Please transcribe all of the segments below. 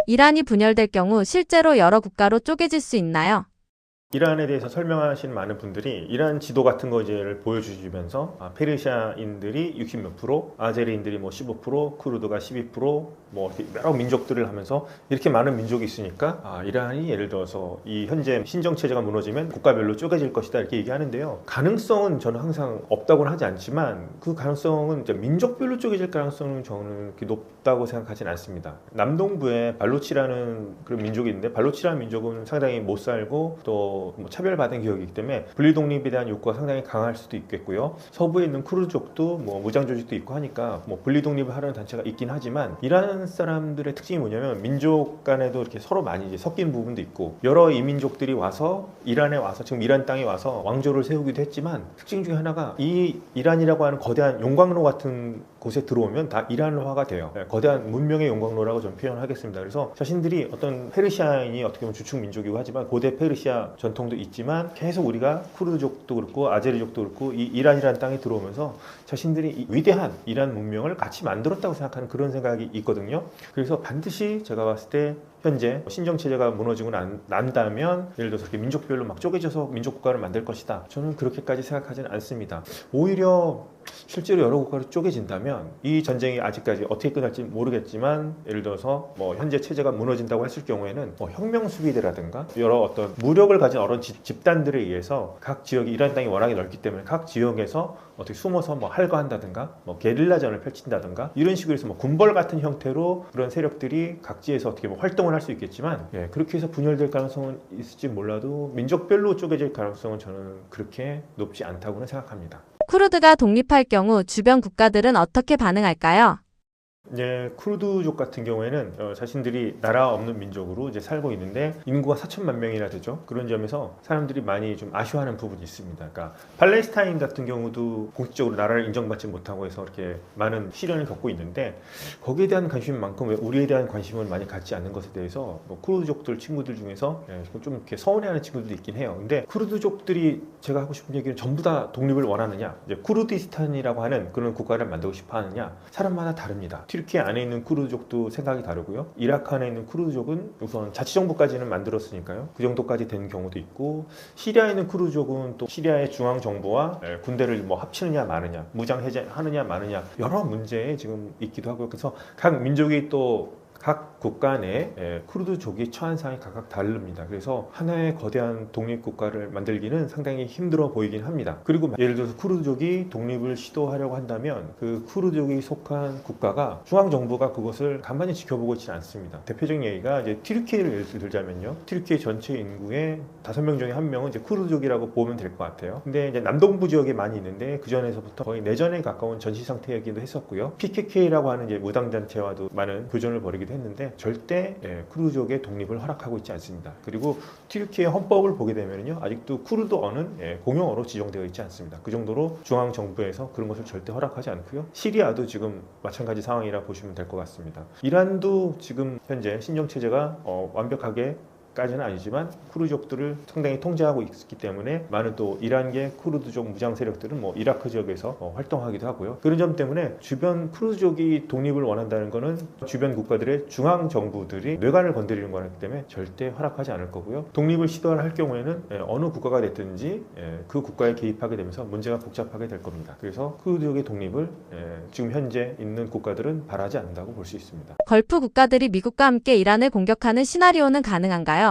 이란이 분열될 경우 실제로 여러 국가로 쪼개질 수 있나요? 이란에 대해서 설명하신 많은 분들이 이란 지도 같은 거를 보여주시면서 페르시아인들이 60 몇 프로, 아제리인들이 뭐 15%, 쿠르드가 12%, 뭐 여러 민족들을 하면서 이렇게 많은 민족이 있으니까 이란이 예를 들어서 이 현재 신정 체제가 무너지면 국가별로 쪼개질 것이다 이렇게 얘기하는데요. 가능성은 저는 항상 없다고는 하지 않지만 그 가능성은 이제 민족별로 쪼개질 가능성은 저는 그렇게 높다고 생각하지는 않습니다. 남동부에 발루치라는 그런 민족이 있는데 발루치라는 민족은 상당히 못 살고 또 뭐 차별받은 기억이기 때문에 분리독립에 대한 욕구가 상당히 강할 수도 있겠고요. 서부에 있는 쿠르드족도 뭐 무장 조직도 있고 하니까 뭐 분리독립을 하려는 단체가 있긴 하지만 이란 사람들의 특징이 뭐냐면 민족 간에도 이렇게 서로 많이 이제 섞인 부분도 있고 여러 이민족들이 와서 이란에 와서 지금 이란 땅에 와서 왕조를 세우기도 했지만 특징 중에 하나가 이 이란이라고 하는 거대한 용광로 같은 곳에 들어오면 다 이란화가 돼요. 거대한 문명의 용광로라고 저는 표현을 하겠습니다. 그래서 자신들이 어떤 페르시아인이 어떻게 보면 주축 민족이고 하지만 고대 페르시아 전통도 있지만 계속 우리가 쿠르드족도 그렇고 아제리족도 그렇고 이 이란이라는 땅에 들어오면서 자신들이 이 위대한 이란 문명을 같이 만들었다고 생각하는 그런 생각이 있거든요. 그래서 반드시 제가 봤을 때 현재 신정체제가 무너지고 난다면 예를 들어서 이렇게 민족별로 막 쪼개져서 민족국가를 만들 것이다. 저는 그렇게까지 생각하지는 않습니다. 오히려 실제로 여러 국가로 쪼개진다면 이 전쟁이 아직까지 어떻게 끝날지 모르겠지만 예를 들어서 뭐 현재 체제가 무너진다고 했을 경우에는 뭐 혁명수비대라든가 여러 어떤 무력을 가진 여러 집단들에 의해서 각 지역이 이란 땅이 워낙에 넓기 때문에 각 지역에서 어떻게 숨어서 뭐 할거한다든가 뭐 게릴라전을 펼친다든가 이런 식으로 해서 뭐 군벌 같은 형태로 그런 세력들이 각지에서 어떻게 뭐 활동을 할 수 있겠지만 그렇게 해서 분열될 가능성은 있을지 몰라도 민족별로 쪼개질 가능성은 저는 그렇게 높지 않다고는 생각합니다. 쿠르드가 독립할 경우 주변 국가들은 어떻게 반응할까요? 쿠르드족 같은 경우에는 자신들이 나라 없는 민족으로 이제 살고 있는데 인구가 4천만 명이나 되죠. 그런 점에서 사람들이 많이 좀 아쉬워하는 부분이 있습니다. 그러니까 팔레스타인 같은 경우도 공식적으로 나라를 인정받지 못하고 해서 이렇게 많은 시련을 겪고 있는데 거기에 대한 관심만큼 왜 우리에 대한 관심을 많이 갖지 않는 것에 대해서 뭐 쿠르드족들 친구들 중에서 좀 이렇게 서운해하는 친구들도 있긴 해요. 근데 쿠르드족들이 제가 하고 싶은 얘기는 전부 다 독립을 원하느냐, 이제 쿠르디스탄이라고 하는 그런 국가를 만들고 싶어 하느냐, 사람마다 다릅니다. 튀르키예 안에 있는 쿠르드족도 생각이 다르고요. 이라크 안에 있는 쿠르드족은 우선 자치정부까지는 만들었으니까요. 그 정도까지 된 경우도 있고 시리아에 있는 쿠르드족은 또 시리아의 중앙정부와 군대를 뭐 합치느냐 마느냐, 무장 해제하느냐 마느냐 여러 문제에 지금 있기도 하고요. 그래서 각 민족이 또 각 국가 내 쿠르드족이 처한 상황이 각각 다릅니다. 그래서 하나의 거대한 독립국가를 만들기는 상당히 힘들어 보이긴 합니다. 그리고 예를 들어서 쿠르드족이 독립을 시도하려고 한다면 그 쿠르드족이 속한 국가가 중앙정부가 그것을 가만히 지켜보고 있지는 않습니다. 대표적인 얘기가 이제 튀르키예를 예를 들자면요. 튀르키예 전체 인구의 5명 중에 1명은 이제 쿠르드족이라고 보면 될 것 같아요. 근데 이제 남동부 지역에 많이 있는데 그 전에서부터 거의 내전에 가까운 전시 상태이기도 했었고요. PKK라고 하는 이제 무당단체와도 많은 교전을 벌이기도 했는데 절대 쿠르드족의 독립을 허락하고 있지 않습니다. 그리고 튀르키예 헌법을 보게 되면요 아직도 쿠르드어는 공용어로 지정되어 있지 않습니다. 그 정도로 중앙 정부에서 그런 것을 절대 허락하지 않고요. 시리아도 지금 마찬가지 상황이라 보시면 될 것 같습니다. 이란도 지금 현재 신정 체제가 완벽하게 까지는 아니지만 쿠르드족들을 상당히 통제하고 있기 때문에 많은 또 이란계 쿠르드족 무장 세력들은 뭐 이라크 지역에서 활동하기도 하고요. 그런 점 때문에 주변 쿠르드족이 독립을 원한다는 것은 주변 국가들의 중앙 정부들이 뇌관을 건드리는 거기 때문에 절대 허락하지 않을 거고요. 독립을 시도할 경우에는 어느 국가가 됐든지 그 국가에 개입하게 되면서 문제가 복잡하게 될 겁니다. 그래서 쿠르드족의 독립을 지금 현재 있는 국가들은 바라지 않는다고 볼 수 있습니다. 걸프 국가들이 미국과 함께 이란을 공격하는 시나리오는 가능한가요?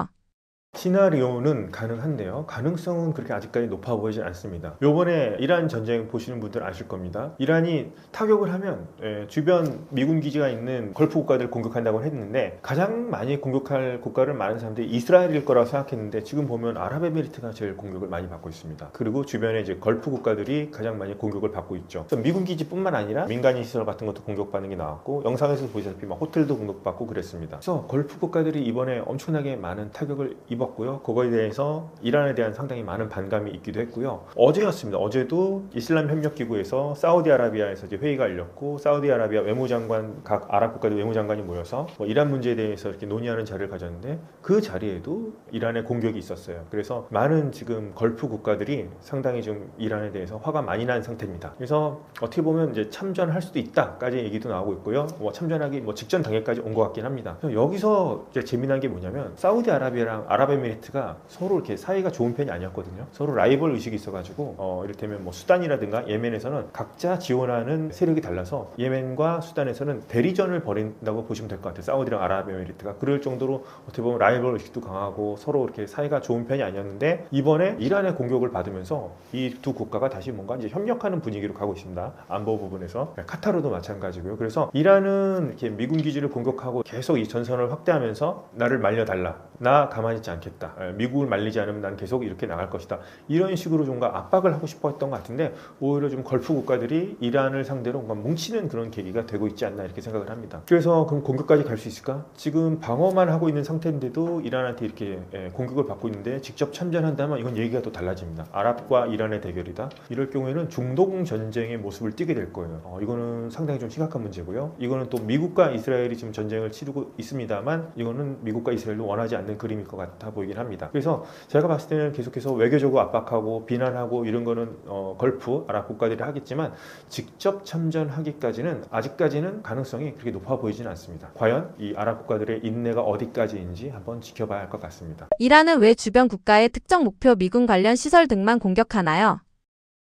시나리오는 가능한데요. 가능성은 그렇게 아직까지 높아 보이진 않습니다. 요번에 이란 전쟁 보시는 분들 아실 겁니다. 이란이 타격을 하면 주변 미군 기지가 있는 걸프 국가들을 공격한다고 했는데 가장 많이 공격할 국가를 많은 사람들이 이스라엘일 거라고 생각했는데 지금 보면 아랍에미리트가 제일 공격을 많이 받고 있습니다. 그리고 주변에 이제 걸프 국가들이 가장 많이 공격을 받고 있죠. 미군 기지뿐만 아니라 민간인 시설 같은 것도 공격받는 게 나왔고 영상에서 보시다시피 막 호텔도 공격받고 그랬습니다. 그래서 걸프 국가들이 이번에 엄청나게 많은 타격을 입었고 찍었고요. 그거에 대해서 이란에 대한 상당히 많은 반감이 있기도 했고요. 어제였습니다. 어제도 이슬람 협력기구에서 사우디아라비아에서 이제 회의가 열렸고 사우디아라비아 외무장관 각 아랍 국가들 외무장관이 모여서 뭐 이란 문제에 대해서 이렇게 논의하는 자리를 가졌는데 그 자리에도 이란의 공격이 있었어요. 그래서 많은 지금 걸프 국가들이 상당히 좀 이란에 대해서 화가 많이 난 상태입니다. 그래서 어떻게 보면 이제 참전할 수도 있다까지 얘기도 나오고 있고요. 뭐 참전하기 뭐 직전 단계까지 온 것 같긴 합니다. 여기서 이제 재미난 게 뭐냐면 사우디아라비아랑 아랍에미리트가 서로 이렇게 사이가 좋은 편이 아니었거든요. 서로 라이벌 의식이 있어가지고 이를테면 뭐 수단이라든가 예멘에서는 각자 지원하는 세력이 달라서 예멘과 수단에서는 대리전을 벌인다고 보시면 될 것 같아요. 사우디랑 아랍에미리트가 그럴 정도로 어떻게 보면 라이벌 의식도 강하고 서로 이렇게 사이가 좋은 편이 아니었는데 이번에 이란의 공격을 받으면서 이 두 국가가 다시 뭔가 이제 협력하는 분위기로 가고 있습니다. 안보 부분에서 카타르도 마찬가지고요. 그래서 이란은 이렇게 미군 기지를 공격하고 계속 이 전선을 확대하면서 나를 말려달라. 나 가만히 있지 않겠다. 미국을 말리지 않으면 난 계속 이렇게 나갈 것이다. 이런 식으로 뭔가 압박을 하고 싶어 했던 것 같은데 오히려 좀 걸프 국가들이 이란을 상대로 뭔가 뭉치는 그런 계기가 되고 있지 않나 이렇게 생각을 합니다. 그래서 그럼 공격까지 갈 수 있을까? 지금 방어만 하고 있는 상태인데도 이란한테 이렇게 공격을 받고 있는데 직접 참전한다면 이건 얘기가 또 달라집니다. 아랍과 이란의 대결이다. 이럴 경우에는 중동 전쟁의 모습을 띠게 될 거예요. 이거는 상당히 좀 심각한 문제고요. 이거는 또 미국과 이스라엘이 지금 전쟁을 치르고 있습니다만 이거는 미국과 이스라엘도 원하지 않는 그림일 것 같아 보이긴 합니다. 그래서 제가 봤을 때는 계속해서 외교적으로 압박하고 비난하고 이런 거는 걸프 아랍 국가들이 하겠지만 직접 참전하기까지는 아직까지는 가능성이 그렇게 높아 보이지는 않습니다. 과연 이 아랍 국가들의 인내가 어디까지인지 한번 지켜봐야 할 것 같습니다. 이란은 왜 주변 국가의 특정 목표 미군 관련 시설 등만 공격하나요?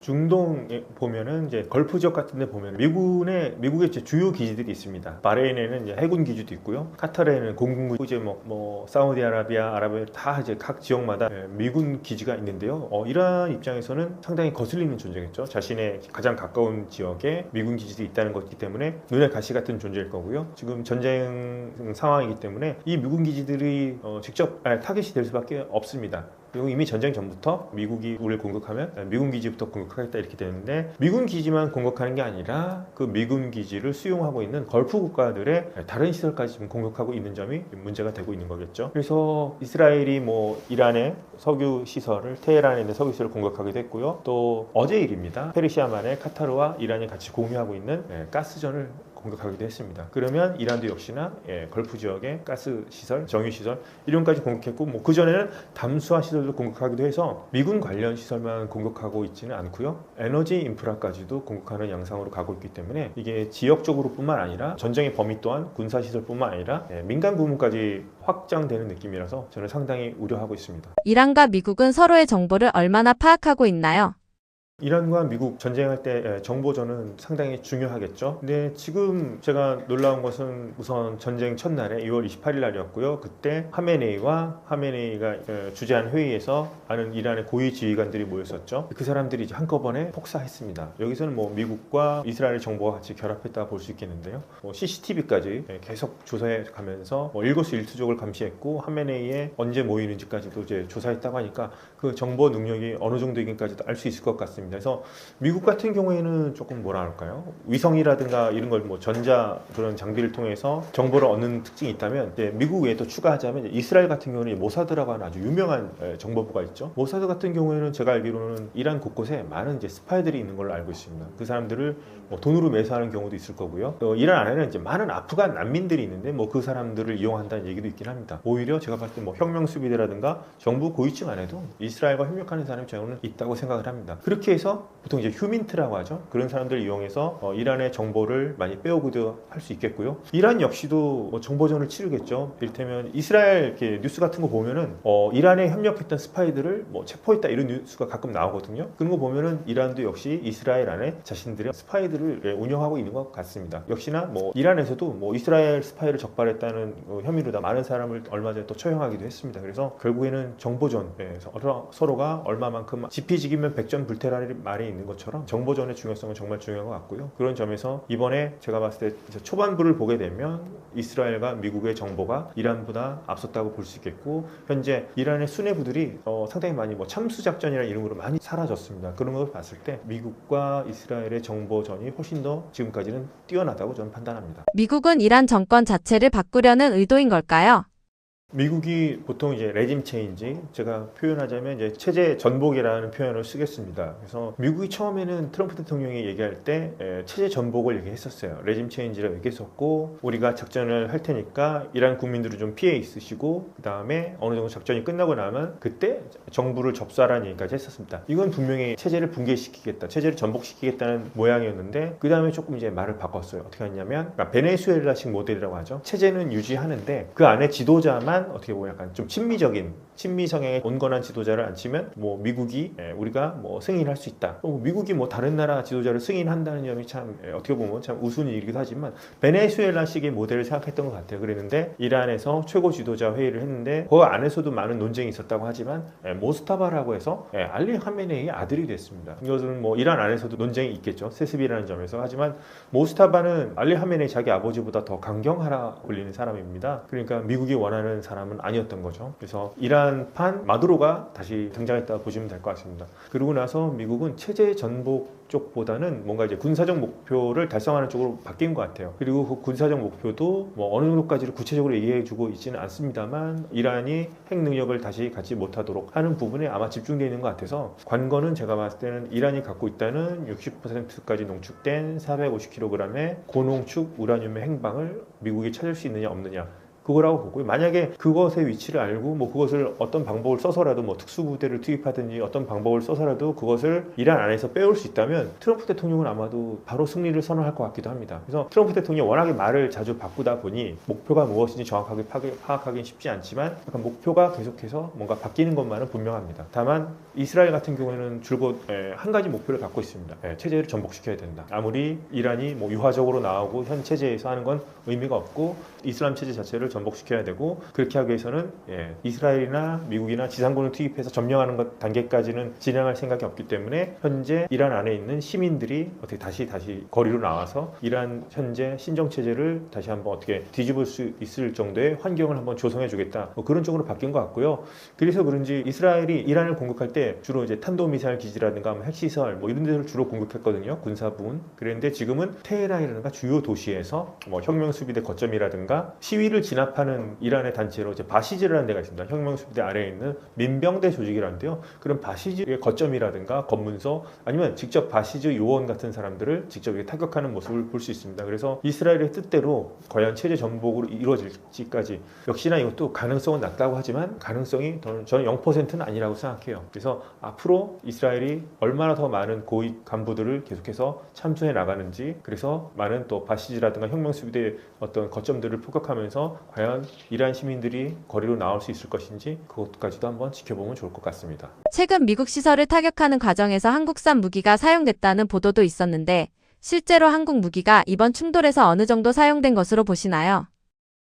중동에 보면은 이제 걸프 지역 같은 데 보면 미국의 이제 주요 기지들이 있습니다. 바레인에는 이제 해군 기지도 있고요. 카타르에는 공군부 이제 뭐 사우디아라비아, 아랍에 다 이제 각 지역마다 미군 기지가 있는데요. 이러한 입장에서는 상당히 거슬리는 존재겠죠. 자신의 가장 가까운 지역에 미군 기지들이 있다는 것이기 때문에 눈의 가시 같은 존재일 거고요. 지금 전쟁 상황이기 때문에 이 미군 기지들이 직접 타겟이 될 수밖에 없습니다. 그리고 이미 전쟁 전부터 미국이 우리를 공격하면 미군 기지부터 공격하겠다 이렇게 되는데 미군 기지만 공격하는 게 아니라 그 미군 기지를 수용하고 있는 걸프 국가들의 다른 시설까지 지금 공격하고 있는 점이 문제가 되고 있는 거겠죠. 그래서 이스라엘이 뭐 이란의 석유 시설을 테헤란에 있는 석유 시설을 공격하기도 했고요. 또 어제 일입니다. 페르시아만에 카타르와 이란이 같이 공유하고 있는 가스전을 공격하기도 했습니다. 그러면 이란도 역시나 걸프 지역의 가스 시설, 정유 시설 이런까지 공격했고 뭐 그 전에는 담수화 시설도 공격하기도 해서 미군 관련 시설만 공격하고 있지는 않고요. 에너지 인프라까지도 공격하는 양상으로 가고 있기 때문에 이게 지역적으로뿐만 아니라 전쟁의 범위 또한 군사 시설뿐만 아니라 민간 부문까지 확장되는 느낌이라서 저는 상당히 우려하고 있습니다. 이란과 미국은 서로의 정보를 얼마나 파악하고 있나요? 이란과 미국 전쟁할 때 정보전은 상당히 중요하겠죠. 근데 지금 제가 놀라운 것은 우선 전쟁 첫날에 2월 28일 날이었고요. 그때 하메네이가 주재한 회의에서 많은 이란의 고위 지휘관들이 모였었죠. 그 사람들이 이제 한꺼번에 폭사했습니다. 여기서는 뭐 미국과 이스라엘의 정보가 같이 결합했다 볼 수 있겠는데요. CCTV까지 계속 조사해 가면서 일거수일투족을 감시했고 하메네이에 언제 모이는지까지도 이제 조사했다고 하니까 그 정보 능력이 어느 정도이긴까지도 알 수 있을 것 같습니다. 그래서 미국 같은 경우에는 조금 뭐라 할까요? 위성이라든가 이런 걸 뭐 전자 그런 장비를 통해서 정보를 얻는 특징이 있다면 이제 미국 외에 또 추가하자면 이스라엘 같은 경우는 모사드라고 하는 아주 유명한 정보부가 있죠. 모사드 같은 경우에는 제가 알기로는 이란 곳곳에 많은 이제 스파이들이 있는 걸로 알고 있습니다. 그 사람들을 뭐 돈으로 매수하는 경우도 있을 거고요. 또 이란 안에는 이제 많은 아프간 난민들이 있는데 뭐 그 사람들을 이용한다는 얘기도 있긴 합니다. 오히려 제가 봤을 때 뭐 혁명 수비대라든가 정부 고위층 안에도 이스라엘과 협력하는 사람이 저는 있다고 생각을 합니다. 그렇게 해서 보통 이제 휴민트라고 하죠. 그런 사람들을 이용해서 이란의 정보를 많이 빼오기도 할 수 있겠고요. 이란 역시도 뭐 정보전을 치르겠죠. 이를테면 이스라엘 이렇게 뉴스 같은 거 보면은 이란에 협력했던 스파이들을 뭐 체포했다 이런 뉴스가 가끔 나오거든요. 그런 거 보면은 이란도 역시 이스라엘 안에 자신들의 스파이들을 운영하고 있는 것 같습니다. 역시나 뭐 이란에서도 뭐 이스라엘 스파이를 적발했다는 혐의로 많은 사람을 얼마 전에 또 처형하기도 했습니다. 그래서 결국에는 정보전에서 서로가 얼마만큼 지피지기면 백전불태라는 말이 있는 것처럼 정보전의 중요성은 정말 중요한 것 같고요. 그런 점에서 이번에 제가 봤을 때 초반부를 보게 되면 이스라엘과 미국의 정보가 이란보다 앞섰다고 볼 수 있겠고 현재 이란의 수뇌부들이 상당히 많이 뭐 참수작전이라는 이름으로 많이 사라졌습니다. 그런 걸 봤을 때 미국과 이스라엘의 정보전이 훨씬 더 지금까지는 뛰어나다고 저는 판단합니다. 미국은 이란 정권 자체를 바꾸려는 의도인 걸까요? 미국이 보통 이제 레짐 체인지, 제가 표현하자면 이제 체제 전복이라는 표현을 쓰겠습니다. 그래서 미국이 처음에는 트럼프 대통령이 얘기할 때 체제 전복을 얘기했었어요. 레짐 체인지라고 얘기했었고, 우리가 작전을 할 테니까 이란 국민들은 좀 피해 있으시고, 그 다음에 어느 정도 작전이 끝나고 나면 그때 정부를 접수하라는 얘기까지 했었습니다. 이건 분명히 체제를 붕괴시키겠다, 체제를 전복시키겠다는 모양이었는데, 그 다음에 조금 이제 말을 바꿨어요. 어떻게 했냐면, 그러니까 베네수엘라식 모델이라고 하죠. 체제는 유지하는데 그 안에 지도자만 어떻게 보면 약간 좀 친미 성향의 온건한 지도자를 앉히면 뭐 미국이 우리가 뭐 승인할 수 있다. 미국이 뭐 다른 나라 지도자를 승인한다는 점이 참 어떻게 보면 참 우스운 일이기도 하지만 베네수엘라식의 모델을 생각했던 것 같아요. 그랬는데 이란에서 최고 지도자 회의를 했는데 그 안에서도 많은 논쟁이 있었다고 하지만 모스타바라고 해서 알리 하메네이의 아들이 됐습니다. 이것은 뭐 이란 안에서도 논쟁이 있겠죠. 세습이라는 점에서. 하지만 모스타바는 알리 하메네이 자기 아버지보다 더 강경하라 불리는 사람입니다. 그러니까 미국이 원하는 사람은 아니었던 거죠. 그래서 이란판 마두로가 다시 등장했다고 보시면 될 것 같습니다. 그러고 나서 미국은 체제 전복 쪽보다는 뭔가 이제 군사적 목표를 달성하는 쪽으로 바뀐 것 같아요. 그리고 그 군사적 목표도 뭐 어느 정도까지를 구체적으로 얘기해주고 있지는 않습니다만 이란이 핵 능력을 다시 갖지 못하도록 하는 부분에 아마 집중되어 있는 것 같아서, 관건은 제가 봤을 때는 이란이 갖고 있다는 60%까지 농축된 450kg의 고농축 우라늄의 행방을 미국이 찾을 수 있느냐 없느냐, 그거라고 보고요. 만약에 그것의 위치를 알고 뭐 그것을 어떤 방법을 써서라도 뭐 특수부대를 투입하든지 어떤 방법을 써서라도 그것을 이란 안에서 빼올 수 있다면 트럼프 대통령은 아마도 바로 승리를 선언할 것 같기도 합니다. 그래서 트럼프 대통령이 워낙에 말을 자주 바꾸다 보니 목표가 무엇인지 정확하게 파악하기는 쉽지 않지만 약간 목표가 계속해서 뭔가 바뀌는 것만은 분명합니다. 다만 이스라엘 같은 경우에는 줄곧 한 가지 목표를 갖고 있습니다. 체제를 전복시켜야 된다. 아무리 이란이 뭐 유화적으로 나오고 현 체제에서 하는 건 의미가 없고 이슬람 체제 자체를 전복시켜야 되고, 그렇게 하기 위해서는 이스라엘이나 미국이나 지상군을 투입해서 점령하는 것 단계까지는 진행할 생각이 없기 때문에 현재 이란 안에 있는 시민들이 어떻게 다시 거리로 나와서 이란 현재 신정 체제를 다시 한번 어떻게 뒤집을 수 있을 정도의 환경을 한번 조성해 주겠다, 뭐 그런 쪽으로 바뀐 것 같고요. 그래서 그런지 이스라엘이 이란을 공격할 때 주로 이제 탄도미사일 기지라든가 핵시설 뭐 이런 데를 주로 공격했거든요. 군사부문. 그랬는데 지금은 테헤란이라든가 주요 도시에서 뭐 혁명수비대 거점이라든가 시위를 진압하는 이란의 단체로 이제 바시즈라는 데가 있습니다. 혁명수비대 아래에 있는 민병대 조직이라는데요. 그런 바시즈의 거점이라든가 검문소, 아니면 직접 바시즈 요원 같은 사람들을 직접 타격하는 모습을 볼 수 있습니다. 그래서 이스라엘의 뜻대로 과연 체제 전복으로 이루어질지까지 역시나 이것도 가능성은 낮다고 하지만 가능성이 저는 0%는 아니라고 생각해요. 그래서 앞으로 이스라엘이 얼마나 더 많은 고위 간부들을 계속해서 참수해 나가는지, 그래서 많은 또 바시즈라든가 혁명수비대 어떤 거점들을 폭격하면서 과연 이란 시민들이 거리로 나올 수 있을 것인지, 그것까지도 한번 지켜보면 좋을 것 같습니다. 최근 미국 시설을 타격하는 과정에서 한국산 무기가 사용됐다는 보도도 있었는데 실제로 한국 무기가 이번 충돌에서 어느 정도 사용된 것으로 보시나요?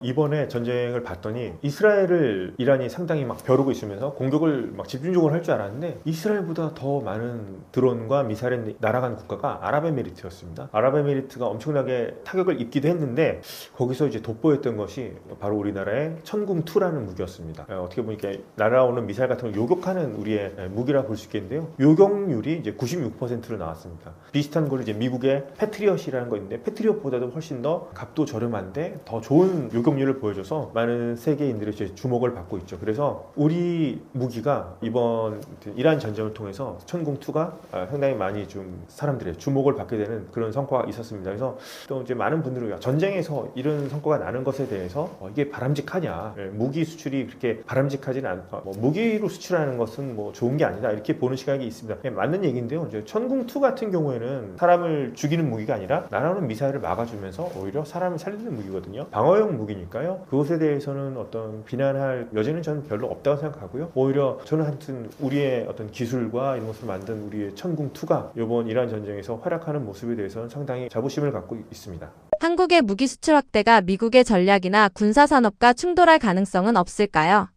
이번에 전쟁을 봤더니 이스라엘을 이란이 상당히 막 벼르고 있으면서 공격을 막 집중적으로 할 줄 알았는데, 이스라엘보다 더 많은 드론과 미사일이 날아간 국가가 아랍에미리트였습니다. 아랍에미리트가 엄청나게 타격을 입기도 했는데 거기서 이제 돋보였던 것이 바로 우리나라의 천궁2라는 무기였습니다. 어떻게 보니까 날아오는 미사일 같은 걸 요격하는 우리의 무기라 볼 수 있겠는데요. 요격률이 이제 96%로 나왔습니다. 비슷한 걸 이제 미국의 패트리엇이라는 거 있는데, 패트리엇보다도 훨씬 더 값도 저렴한데 더 좋은 요격률을 보여줘서 많은 세계인들의 주목을 받고 있죠. 그래서 우리 무기가 이번 이란 전쟁을 통해서 천궁2가 상당히 많이 좀 사람들의 주목을 받게 되는 그런 성과가 있었습니다. 그래서 또 이제 많은 분들이 전쟁에서 이런 성과가 나는 것에 대해서 이게 바람직하냐, 무기 수출이 그렇게 바람직하지는 않다, 무기로 수출하는 것은 뭐 좋은 게 아니다, 이렇게 보는 시각이 있습니다. 맞는 얘기인데요. 이제 천궁2 같은 경우에는 사람을 죽이는 무기가 아니라 날아오는 미사일을 막아주면서 오히려 사람을 살리는 무기거든요. 방어용 무기니까요. 그것에 대해서는 어떤 비난할 여지는 저는 별로 없다고 생각하고요. 오히려 저는 하여튼 우리의 어떤 기술과 이런 것을 만든 우리의 천궁2가 이번 이란 전쟁에서 활약하는 모습에 대해서는 상당히 자부심을 갖고 있습니다. 한국의 무기 수출 확대가 미국의 전략이나 군사 산업과 충돌할 가능성은 없을까요?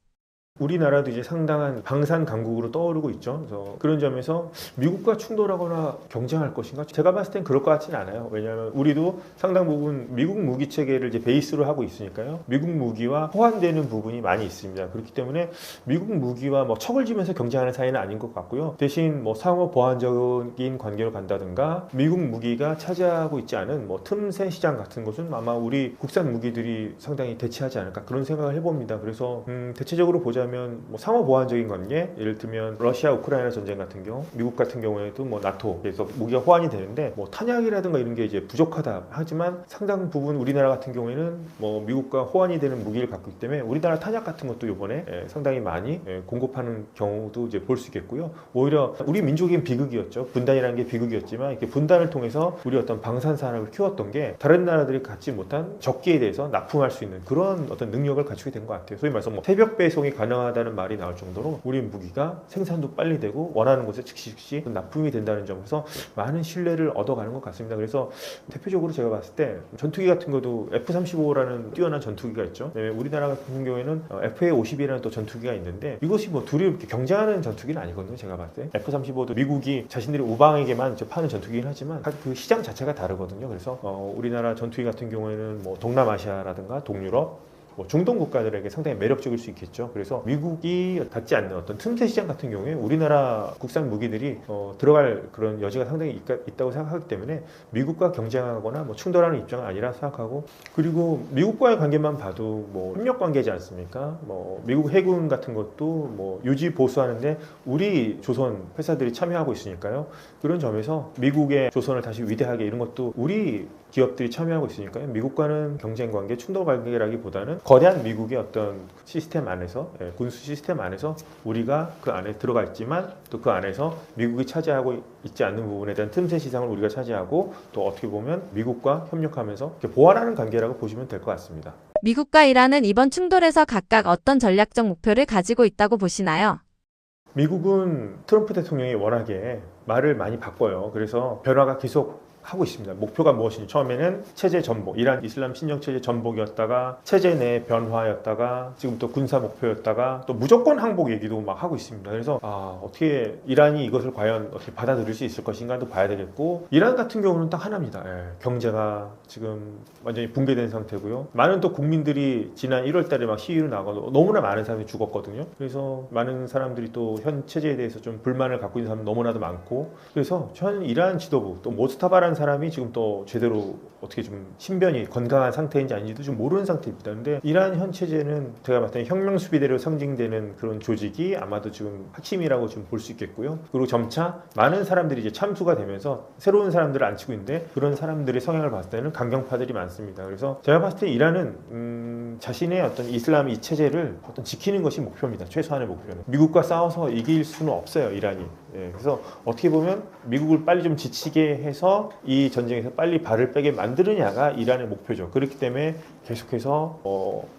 우리나라도 이제 상당한 방산 강국으로 떠오르고 있죠. 그래서 그런 점에서 미국과 충돌하거나 경쟁할 것인가? 제가 봤을 땐 그럴 것 같지는 않아요. 왜냐하면 우리도 상당 부분 미국 무기 체계를 이제 베이스로 하고 있으니까요. 미국 무기와 호환되는 부분이 많이 있습니다. 그렇기 때문에 미국 무기와 뭐 척을 지면서 경쟁하는 사이는 아닌 것 같고요. 대신 뭐 상호 보완적인 관계로 간다든가 미국 무기가 차지하고 있지 않은 뭐 틈새 시장 같은 것은 아마 우리 국산 무기들이 상당히 대체하지 않을까 그런 생각을 해봅니다. 그래서 대체적으로 보자면 뭐 상호 보완적인 관계, 예를 들면 러시아 우크라이나 전쟁 같은 경우, 미국 같은 경우에도 뭐 나토에서 무기가 호환이 되는데 뭐 탄약이라든가 이런 게 이제 부족하다 하지만 상당 부분 우리나라 같은 경우에는 뭐 미국과 호환이 되는 무기를 갖고 있기 때문에 우리나라 탄약 같은 것도 이번에 상당히 많이 공급하는 경우도 이제 볼 수 있겠고요. 오히려 우리 민족인 비극이었죠. 분단이라는 게 비극이었지만 이렇게 분단을 통해서 우리 어떤 방산 산업을 키웠던 게 다른 나라들이 갖지 못한 적기에 대해서 납품할 수 있는 그런 어떤 능력을 갖추게 된 것 같아요. 소위 말해서 뭐 새벽 배송이 가능하다는 말이 나올 정도로 우리 무기가 생산도 빨리 되고 원하는 곳에 즉시 납품이 된다는 점에서 많은 신뢰를 얻어가는 것 같습니다. 그래서 대표적으로 제가 봤을 때 전투기 같은 것도 F-35라는 뛰어난 전투기가 있죠. 우리나라 같은 경우에는 FA-50이라는 또 전투기가 있는데 이것이 뭐 둘이 이렇게 경쟁하는 전투기는 아니거든요. 제가 봤을 때 F-35도 미국이 자신들이 우방에게만 파는 전투기긴 하지만 그 시장 자체가 다르거든요. 그래서 우리나라 전투기 같은 경우에는 뭐 동남아시아라든가 동유럽 뭐 중동 국가들에게 상당히 매력적일 수 있겠죠. 그래서 미국이 갖지 않는 어떤 틈새 시장 같은 경우에 우리나라 국산 무기들이 들어갈 그런 여지가 상당히 있다고 생각하기 때문에 미국과 경쟁하거나 뭐 충돌하는 입장은 아니라 생각하고, 그리고 미국과의 관계만 봐도 뭐 협력 관계지 않습니까? 뭐 미국 해군 같은 것도 뭐 유지 보수하는데 우리 조선 회사들이 참여하고 있으니까요. 그런 점에서 미국의 조선을 다시 위대하게 이런 것도 우리 기업들이 참여하고 있으니까요. 미국과는 경쟁 관계, 충돌 관계라기보다는 거대한 미국의 어떤 시스템 안에서, 군수 시스템 안에서 우리가 그 안에 들어가 있지만 또 그 안에서 미국이 차지하고 있지 않는 부분에 대한 틈새 시장을 우리가 차지하고 또 어떻게 보면 미국과 협력하면서 이렇게 보완하는 관계라고 보시면 될 것 같습니다. 미국과 이란은 이번 충돌에서 각각 어떤 전략적 목표를 가지고 있다고 보시나요? 미국은 트럼프 대통령이 워낙에 말을 많이 바꿔요. 그래서 변화가 계속 하고 있습니다. 목표가 무엇인지 처음에는 체제 전복, 이란 이슬람 신정 체제 전복이었다가 체제 내 변화였다가 지금 또 군사 목표였다가 또 무조건 항복 얘기도 막 하고 있습니다. 그래서 어떻게 이란이 이것을 과연 어떻게 받아들일 수 있을 것인가도 봐야 되겠고, 이란 같은 경우는 딱 하나입니다. 경제가 지금 완전히 붕괴된 상태고요. 많은 또 국민들이 지난 1월 달에 막 시위로 나가서 너무나 많은 사람이 죽었거든요. 그래서 많은 사람들이 또 현 체제에 대해서 좀 불만을 갖고 있는 사람 너무나도 많고, 그래서 현 이란 지도부 또 모스타바라는 사람이 지금 또 제대로 어떻게 좀 신변이 건강한 상태인지 아닌지도 좀 모르는 상태입니다. 근데 이란 현 체제는 제가 봤을 때 혁명 수비대로 상징되는 그런 조직이 아마도 지금 핵심이라고 좀 볼 수 있겠고요. 그리고 점차 많은 사람들이 이제 참수가 되면서 새로운 사람들을 앉히고 있는데 그런 사람들의 성향을 봤을 때는 강경파들이 많습니다. 그래서 제가 봤을 때 이란은 자신의 어떤 이슬람 이 체제를 어떤 지키는 것이 목표입니다. 최소한의 목표는. 미국과 싸워서 이길 수는 없어요, 이란이. 그래서 어떻게 보면 미국을 빨리 좀 지치게 해서 이 전쟁에서 빨리 발을 빼게 만드느냐가 이란의 목표죠. 그렇기 때문에 계속해서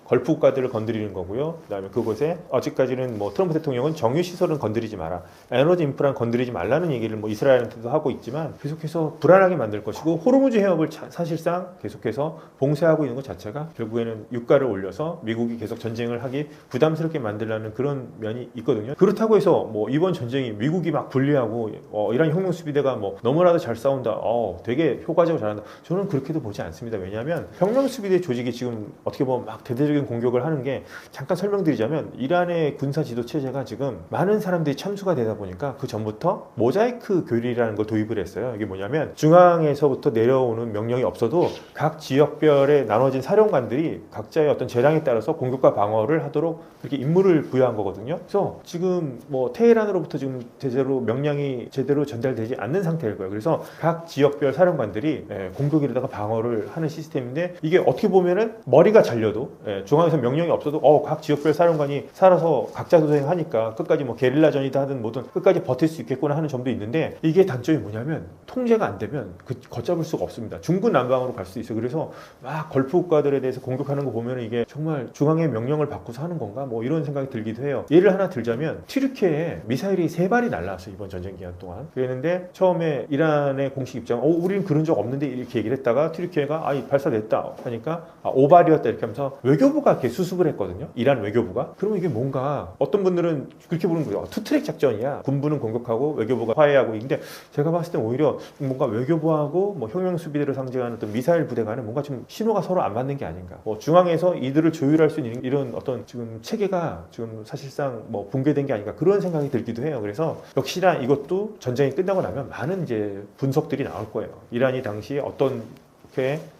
걸프 국가들을 건드리는 거고요. 그다음에 그곳에 아직까지는 뭐 트럼프 대통령은 정유 시설은 건드리지 마라, 에너지 인프라는 건드리지 말라는 얘기를 뭐 이스라엘한테도 하고 있지만 계속해서 불안하게 만들 것이고, 호르무즈 해협을 사실상 계속해서 봉쇄하고 있는 것 자체가 결국에는 유가를 올려서 미국이 계속 전쟁을 하기 부담스럽게 만들려는 그런 면이 있거든요. 그렇다고 해서 뭐 이번 전쟁이 미국이 막 불리하고 이란 혁명 수비대가 뭐 너무나도 잘 싸운다, 되게 효과적으로 잘한다, 저는 그렇게도 보지 않습니다. 왜냐하면 혁명 수비대 조직이 지금 어떻게 보면 막 대대적인 공격을 하는 게, 잠깐 설명드리자면 이란의 군사 지도 체제가 지금 많은 사람들이 참수가 되다 보니까 그 전부터 모자이크 교리라는 걸 도입을 했어요. 이게 뭐냐면 중앙에서부터 내려오는 명령이 없어도 각 지역별에 나눠진 사령관들이 각자의 어떤 재량에 따라서 공격과 방어를 하도록 그렇게 임무를 부여한 거거든요. 그래서 지금 뭐 테헤란으로부터 지금 제대로 명령이 제대로 전달되지 않는 상태일 거예요. 그래서 각 지역별 사령관들이 공격이라다가 방어를 하는 시스템인데, 이게 어떻게 보면은 머리가 잘려도 중앙에서 명령이 없어도 각 지역별 사령관이 살아서 각자 도생하니까 끝까지 뭐 게릴라전이다 하든 뭐든 끝까지 버틸 수 있겠구나 하는 점도 있는데, 이게 단점이 뭐냐면 통제가 안 되면 걷잡을 수가 없습니다. 중구난방으로 갈 수 있어요. 그래서 막 걸프 국가들에 대해서 공격하는 거 보면 이게 정말 중앙의 명령을 받고서 하는 건가 뭐 이런 생각이 들기도 해요. 예를 하나 들자면 튀르키예에 미사일이 3발이 날라왔어요, 이번 전쟁 기간 동안. 그랬는데 처음에 이란의 공식 입장은 우리는 그런 적 없는데 이렇게 얘기를 했다가 튀르키예가 발사됐다 하니까 오발이었다 이렇게 하면서 외교부가 이렇게 수습을 했거든요. 이란 외교부가. 그러면 이게 뭔가 어떤 분들은 그렇게 보는 거예요. 투트랙 작전이야. 군부는 공격하고 외교부가 화해하고. 근데 제가 봤을 때 오히려 뭔가 외교부하고 뭐 혁명 수비대를 상징하는 어떤 미사일 부대 간에 뭔가 좀 신호가 서로 안 맞는 게 아닌가. 뭐 중앙에서 이들을 조율할 수 있는 이런 어떤 지금 체계가 지금 사실상 뭐 붕괴된 게 아닌가 그런 생각이 들기도 해요. 그래서 역시나 이것도 전쟁이 끝나고 나면 많은 이제 분석들이 나올 거예요. 이란이 당시에 어떤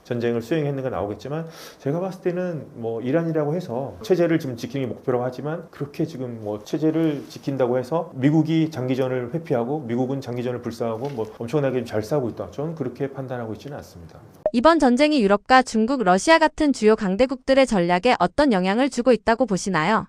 전쟁을 수행했는가 나오겠지만 제가 봤을 때는 뭐 이란이라고 해서 체제를 지금 지키는 게 목표라고 하지만 그렇게 지금 뭐 체제를 지킨다고 해서 미국이 장기전을 회피하고 미국은 장기전을 불사하고 뭐 엄청나게 잘 싸우고 있다. 저는 그렇게 판단하고 있지는 않습니다. 이번 전쟁이 유럽과 중국, 러시아 같은 주요 강대국들의 전략에 어떤 영향을 주고 있다고 보시나요?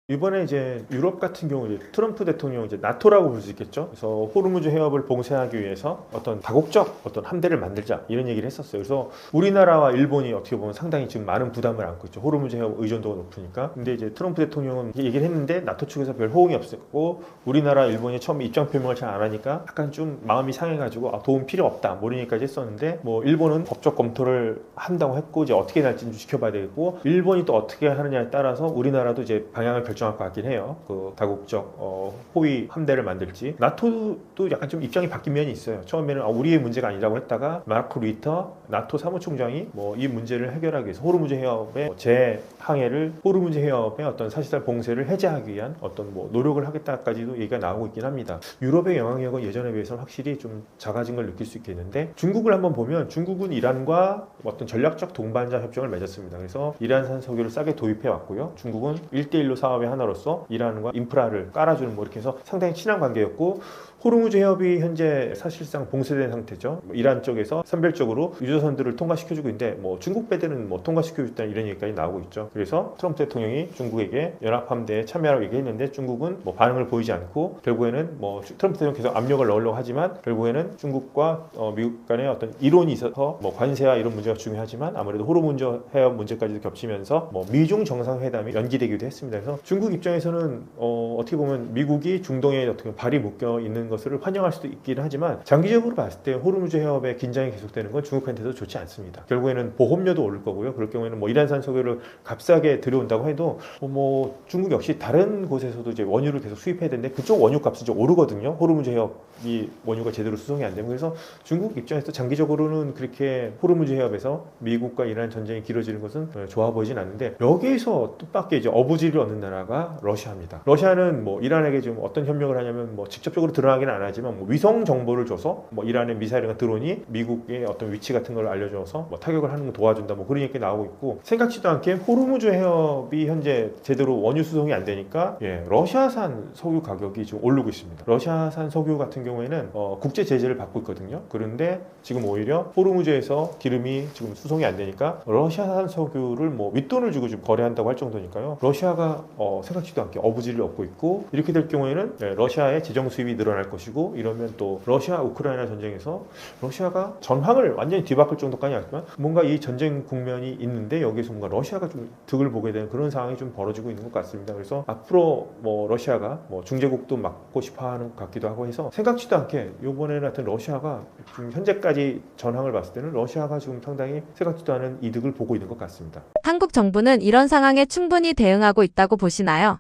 이번에 이제 유럽 같은 경우 이제 트럼프 대통령 이제 나토라고 볼 수 있겠죠. 그래서 호르무즈 해협을 봉쇄하기 위해서 어떤 다국적 어떤 함대를 만들자 이런 얘기를 했었어요. 그래서 우리나라와 일본이 어떻게 보면 상당히 지금 많은 부담을 안고 있죠. 호르무즈 해협 의존도가 높으니까. 근데 이제 트럼프 대통령은 얘기를 했는데 나토 측에서 별 호응이 없었고 우리나라, 일본이 처음에 입장 표명을 잘 안 하니까 약간 좀 마음이 상해가지고 도움 필요 없다 뭐 이런 얘기까지 했었는데 뭐 일본은 법적 검토를 한다고 했고 이제 어떻게 날지 좀 지켜봐야 되겠고 일본이 또 어떻게 하느냐에 따라서 우리나라도 이제 방향을 결정할 것 같긴 해요. 그 다국적 호위 함대를 만들지. 나토도 약간 좀 입장이 바뀐 면이 있어요. 처음에는 우리의 문제가 아니라고 했다가 마르크 루이터 나토 사무총장이 뭐 이 문제를 해결하기 위해서 호르무즈 해협의 재항해를 호르무즈 해협의 어떤 사실상 봉쇄를 해제하기 위한 어떤 뭐 노력을 하겠다까지도 얘기가 나오고 있긴 합니다. 유럽의 영향력은 예전에 비해서는 확실히 좀 작아진 걸 느낄 수 있겠는데 중국을 한번 보면 중국은 이란과 어떤 전략적 동반자 협정을 맺었습니다. 그래서 이란산 석유를 싸게 도입해 왔고요. 중국은 1대1로 사업의 하나로서 이란과 인프라를 깔아주는 뭐 이렇게 해서 상당히 친한 관계였고 호르무즈 해협이 현재 사실상 봉쇄된 상태죠. 이란 쪽에서 선별적으로 유조선들을 통과시켜주고 있는데 뭐 중국 배들은 뭐 통과시켜줬다 이런 얘기까지 나오고 있죠. 그래서 트럼프 대통령이 중국에게 연합함대에 참여하라고 얘기했는데 중국은 뭐 반응을 보이지 않고 결국에는 뭐 트럼프 대통령 계속 압력을 넣으려고 하지만 결국에는 중국과 미국 간의 어떤 이론이 있어서 뭐 관세와 이런 문제가 중요하지만 아무래도 호르무즈 해협 문제까지도 겹치면서 뭐 미중 정상회담이 연기되기도 했습니다. 그래서 중국 입장에서는 어떻게 보면 미국이 중동에 어떻게 발이 묶여 있는 것을 환영할 수도 있긴 하지만 장기적으로 봤을 때 호르무즈 해협의 긴장이 계속되는 건 중국한테도 좋지 않습니다. 결국에는 보험료도 오를 거고요. 그럴 경우에는 뭐 이란산 석유를 값싸게 들여온다고 해도 뭐 중국 역시 다른 곳에서도 이제 원유를 계속 수입해야 되는데 그쪽 원유 값이 이제 오르거든요. 호르무즈 해협이 원유가 제대로 수송이 안 되면 그래서 중국 입장에서 장기적으로는 그렇게 호르무즈 해협에서 미국과 이란 전쟁이 길어지는 것은 좋아 보이진 않는데 여기에서 뜻밖의 이제 어부지를 얻는 나라가 러시아입니다. 러시아는 뭐 이란에게 지금 어떤 협력을 하냐면 뭐 직접적으로 드러나기는 안 하지만 뭐 위성 정보를 줘서 뭐 이란의 미사일이나 드론이 미국의 어떤 위치 같은 걸 알려줘서 뭐 타격을 하는 거 도와준다 뭐 그런 얘기 나오고 있고 생각지도 않게 호르무즈 해협이 현재 제대로 원유 수송이 안 되니까 러시아산 석유 가격이 지금 오르고 있습니다. 러시아산 석유 같은 경우에는 국제 제재를 받고 있거든요. 그런데 지금 오히려 호르무즈에서 기름이 지금 수송이 안 되니까 러시아산 석유를 뭐 윗돈을 주고 지금 거래한다고 할 정도니까요. 러시아가 생각지도 않게 어부지를 얻고 있고 이렇게 될 경우에는 러시아의 재정 수입이 늘어날 것이고 이러면 또 러시아 우크라이나 전쟁에서 러시아가 전황을 완전히 뒤바꿀 정도까지 아니지만 뭔가 이 전쟁 국면이 있는데 여기서 뭔가 러시아가 좀 득을 보게 되는 그런 상황이 좀 벌어지고 있는 것 같습니다. 그래서 앞으로 뭐 러시아가 뭐 중재국도 맡고 싶어하는 것 같기도 하고 해서 생각지도 않게 이번에는 하여튼 러시아가 지금 현재까지 전황을 봤을 때는 러시아가 지금 상당히 생각지도 않은 이득을 보고 있는 것 같습니다. 한국 정부는 이런 상황에 충분히 대응하고 있다고 보시나요?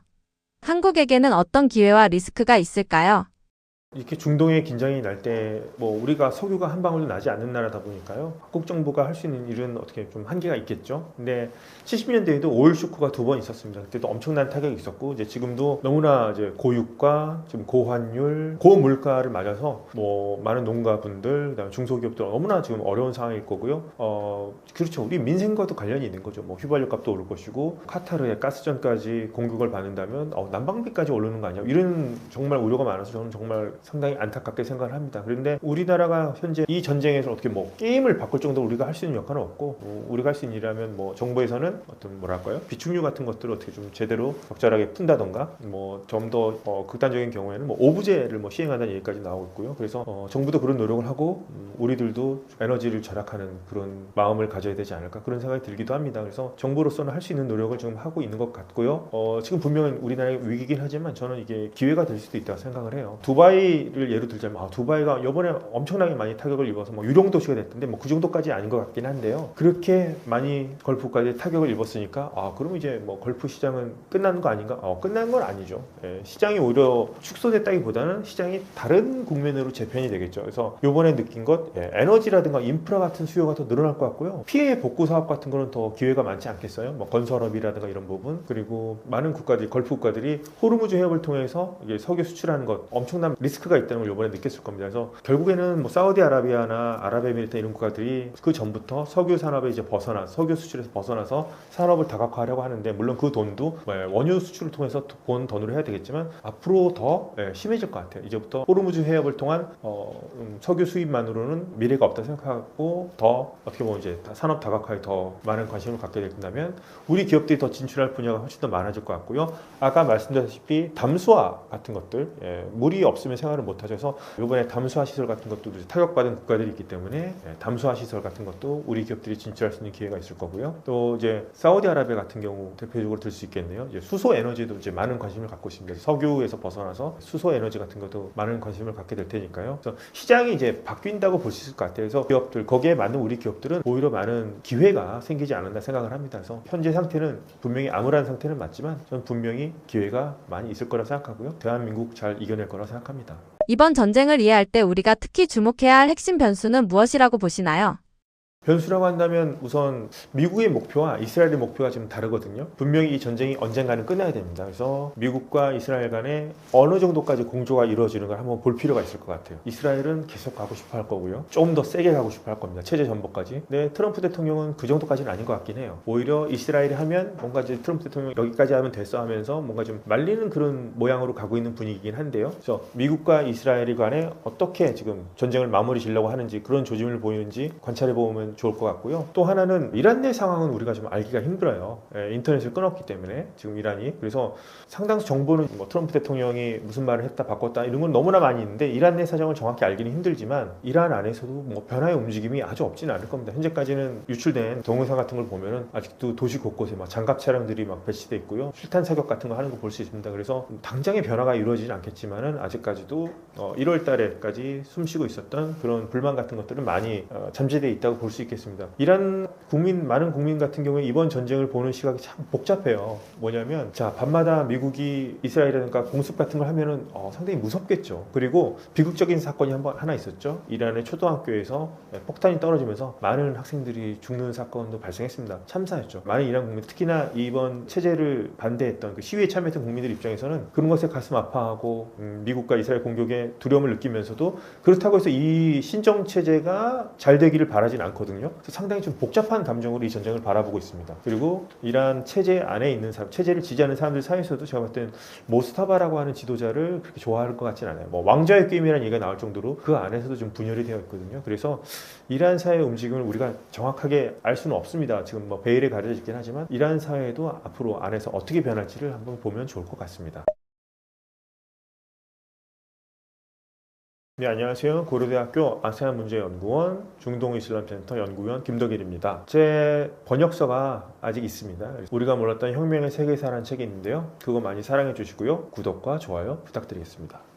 한국에게는 어떤 기회와 리스크가 있을까요? 이렇게 중동의 긴장이 날 때 뭐 우리가 석유가 한 방울도 나지 않는 나라다 보니까요. 한국 정부가 할 수 있는 일은 어떻게 좀 한계가 있겠죠. 근데 70년대에도 오일 쇼크가 2번 있었습니다. 그때도 엄청난 타격이 있었고 이제 지금도 너무나 이제 고유가, 지금 고환율, 고물가를 맞아서 뭐 많은 농가분들, 그다음에 중소기업들 너무나 지금 어려운 상황일 거고요. 그렇죠. 우리 민생과도 관련이 있는 거죠. 뭐 휘발유 값도 오를 것이고 카타르의 가스전까지 공격을 받는다면 난방비까지 오르는 거 아니야? 이런 정말 우려가 많아서 저는 정말 상당히 안타깝게 생각을 합니다. 그런데 우리나라가 현재 이 전쟁에서 어떻게 뭐 게임을 바꿀 정도로 우리가 할 수 있는 역할은 없고 우리가 할 수 있는 일이라면 뭐 정부에서는 어떤 뭐랄까요 비축류 같은 것들을 어떻게 좀 제대로 적절하게 푼다던가 뭐 좀 더 극단적인 경우에는 뭐 오부제를 뭐 시행한다는 얘기까지 나오고 있고요. 그래서 정부도 그런 노력을 하고 우리들도 에너지를 절약하는 그런 마음을 가져야 되지 않을까 그런 생각이 들기도 합니다. 그래서 정부로서는 할 수 있는 노력을 지금 하고 있는 것 같고요. 지금 분명히 우리나라의 위기긴 하지만 저는 이게 기회가 될 수도 있다고 생각을 해요. 두바이 두바이를 예로 들자면 두바이가 이번에 엄청나게 많이 타격을 입어서 뭐 유령 도시가 됐던데 뭐 그 정도까지 아닌 것 같긴 한데요. 그렇게 많이 걸프 국가들이 타격을 입었으니까 그럼 이제 뭐 걸프 시장은 끝난 거 아닌가? 끝난 건 아니죠. 시장이 오히려 축소됐다기보다는 시장이 다른 국면으로 재편이 되겠죠. 그래서 이번에 느낀 것 에너지라든가 인프라 같은 수요가 더 늘어날 것 같고요. 피해 복구 사업 같은 거는 더 기회가 많지 않겠어요? 뭐 건설업이라든가 이런 부분, 그리고 많은 국가들이 걸프 국가들이 호르무즈 해협을 통해서 이게 석유 수출하는 것 엄청난 리스크가 있다는 걸 이번에 느꼈을 겁니다. 그래서 결국에는 뭐 사우디아라비아나 아랍에미리트 이런 국가들이 그 전부터 석유 산업에 이제 석유 수출에서 벗어나서 산업을 다각화하려고 하는데, 물론 그 돈도 원유 수출을 통해서 본 돈으로 해야 되겠지만 앞으로 더 심해질 것 같아요. 이제부터 호르무즈 해협을 통한 석유 수입만으로는 미래가 없다 생각하고 더 어떻게 보면 이제 산업 다각화에 더 많은 관심을 갖게 된다면 우리 기업들이 더 진출할 분야가 훨씬 더 많아질 것 같고요. 아까 말씀드렸다시피 담수화 같은 것들, 물이 없으면 생활을 못하죠. 그래서 이번에 담수화 시설 같은 것도 타격받은 국가들이 있기 때문에 담수화 시설 같은 것도 우리 기업들이 진출할 수 있는 기회가 있을 거고요. 또 이제 사우디아라비아 같은 경우 대표적으로 들 수 있겠네요. 이제 수소 에너지도 이제 많은 관심을 갖고 있습니다. 석유에서 벗어나서 수소 에너지 같은 것도 많은 관심을 갖게 될 테니까요. 그래서 시장이 이제 바뀐다고 볼 수 있을 것 같아요. 그래서 기업들, 거기에 맞는 우리 기업들은 오히려 많은 기회가 생기지 않았나 생각을 합니다. 그래서 현재 상태는 분명히 암울한 상태는 맞지만 저는 분명히 기회가 많이 있을 거라 생각하고요. 대한민국 잘 이겨낼 거라 생각합니다. 이번 전쟁을 이해할 때 우리가 특히 주목해야 할 핵심 변수는 무엇이라고 보시나요? 변수라고 한다면 우선 미국의 목표와 이스라엘의 목표가 좀 다르거든요. 분명히 이 전쟁이 언젠가는 끝나야 됩니다. 그래서 미국과 이스라엘 간에 어느 정도까지 공조가 이루어지는 걸 한번 볼 필요가 있을 것 같아요. 이스라엘은 계속 가고 싶어 할 거고요. 좀 더 세게 가고 싶어 할 겁니다. 체제 전복까지. 근데 트럼프 대통령은 그 정도까지는 아닌 것 같긴 해요. 오히려 이스라엘이 하면 뭔가 이제 트럼프 대통령 여기까지 하면 됐어 하면서 뭔가 좀 말리는 그런 모양으로 가고 있는 분위기긴 한데요. 그래서 미국과 이스라엘 간에 어떻게 지금 전쟁을 마무리 지려고 하는지, 그런 조짐을 보이는지 관찰해 보면 좋을 것 같고요. 또 하나는 이란 내 상황은 우리가 좀 알기가 힘들어요. 인터넷을 끊었기 때문에 지금 이란이. 그래서 상당수 정보는 뭐 트럼프 대통령이 무슨 말을 했다 바꿨다 이런 건 너무나 많이 있는데 이란 내 사정을 정확히 알기는 힘들지만 이란 안에서도 뭐 변화의 움직임이 아주 없지는 않을 겁니다. 현재까지는 유출된 동영상 같은 걸 보면은 아직도 도시 곳곳에 막 장갑 차량들이 막 배치돼 있고요. 실탄 사격 같은 거 하는 거 볼 수 있습니다. 그래서 당장의 변화가 이루어지지 않겠지만은 아직까지도 1월 달에까지 숨쉬고 있었던 그런 불만 같은 것들은 많이 잠재되어 있다고 볼 수 있겠습니다. 이란 많은 국민 같은 경우에 이번 전쟁을 보는 시각이 참 복잡해요. 뭐냐면 밤마다 미국이 이스라엘이라든가 공습 같은 걸 하면은 상당히 무섭겠죠. 그리고 비극적인 사건이 하나 있었죠. 이란의 초등학교에서 폭탄이 떨어지면서 많은 학생들이 죽는 사건도 발생했습니다. 참사였죠. 많은 이란 국민, 특히나 이번 체제를 반대했던 그 시위에 참여했던 국민들 입장에서는 그런 것에 가슴 아파하고 미국과 이스라엘 공격에 두려움을 느끼면서도 그렇다고 해서 이 신정 체제가 잘 되기를 바라진 않거든요. 그래서 상당히 좀 복잡한 감정으로 이 전쟁을 바라보고 있습니다. 그리고 이란 체제 안에 있는 사람, 체제를 지지하는 사람들 사이에서도 제가 볼 땐 모스타바라고 하는 지도자를 그렇게 좋아할 것 같진 않아요. 뭐 왕좌의 게임이라는 얘기가 나올 정도로 그 안에서도 좀 분열이 되어 있거든요. 그래서 이란 사회의 움직임을 우리가 정확하게 알 수는 없습니다. 지금 뭐 베일에 가려져 있긴 하지만 이란 사회도 앞으로 안에서 어떻게 변할지를 한번 보면 좋을 것 같습니다. 네, 안녕하세요. 고려대학교 아세안문제연구원 중동이슬람센터 연구위원 김덕일입니다. 제 번역서가 아직 있습니다. 우리가 몰랐던 혁명의 세계사라는 책이 있는데요. 그거 많이 사랑해 주시고요. 구독과 좋아요 부탁드리겠습니다.